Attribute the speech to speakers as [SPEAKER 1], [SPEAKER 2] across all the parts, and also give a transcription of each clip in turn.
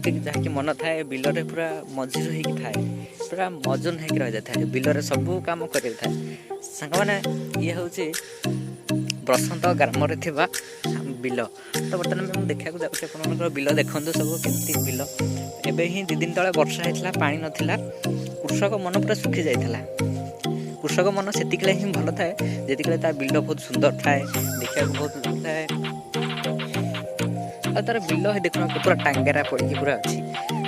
[SPEAKER 1] एमती जहाँकि मन थाए बिलरे पूरा मझिर होगी थाए पूरा मजन होगी रही जाए बिलरे सबू कम कर सांग मैंने ये हूँ बसंत ग्राम बिल तो बर्तमान मुझे देखा जाऊँगी बिल देखु सब केमती बिल एवं ही 2 दिन तले वर्षा होता पा नाला कृषक मन पूरा सुखी जाता कृषक मन से ही भल थाए जी तार बिल बहुत सुंदर थाए देखा बहुत भल थाए और तार बिल देखना पूरा टांगेरा पड़ी पूरा अच्छी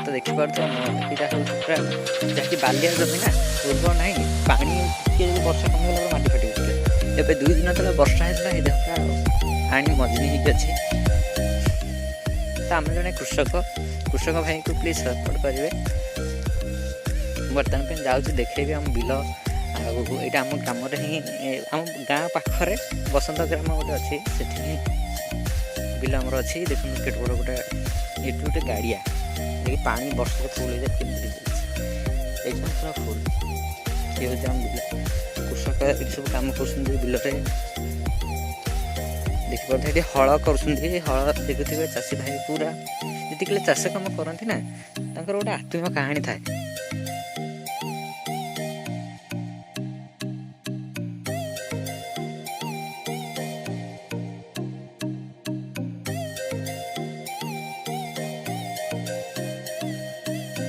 [SPEAKER 1] तो देखिपार यहाँ हूँ पूरा जहाँकि बालिया जमी ना उर्वर ना पानी वर्षा कमिगला माटी फाटी एवं 2 दिन तले वर्षा होता है पूरा आनी मजनी अच्छे तो आम जड़े कृषक भाई को प्लीज सपोर्ट करेंगे बर्तमान पे जाऊँ देखेबी आम बिल यहाँ आम ग्राम ही आम गाँ पाखरे बसंत ग्राम गोटे अच्छी से बिल आमर अच्छी देख केट बड़ गोटे ये गोटे गाड़िया देखिए पानी वर्ष फुल हो जाए पूरा फुल ये हूँ आम बिल कृषक ये सब कम कर बिलटे देखिए हल कर हल देखुए चाषी भाई पूरा जी चाष कम करती ना गोटे आत्मीय कहानी थाए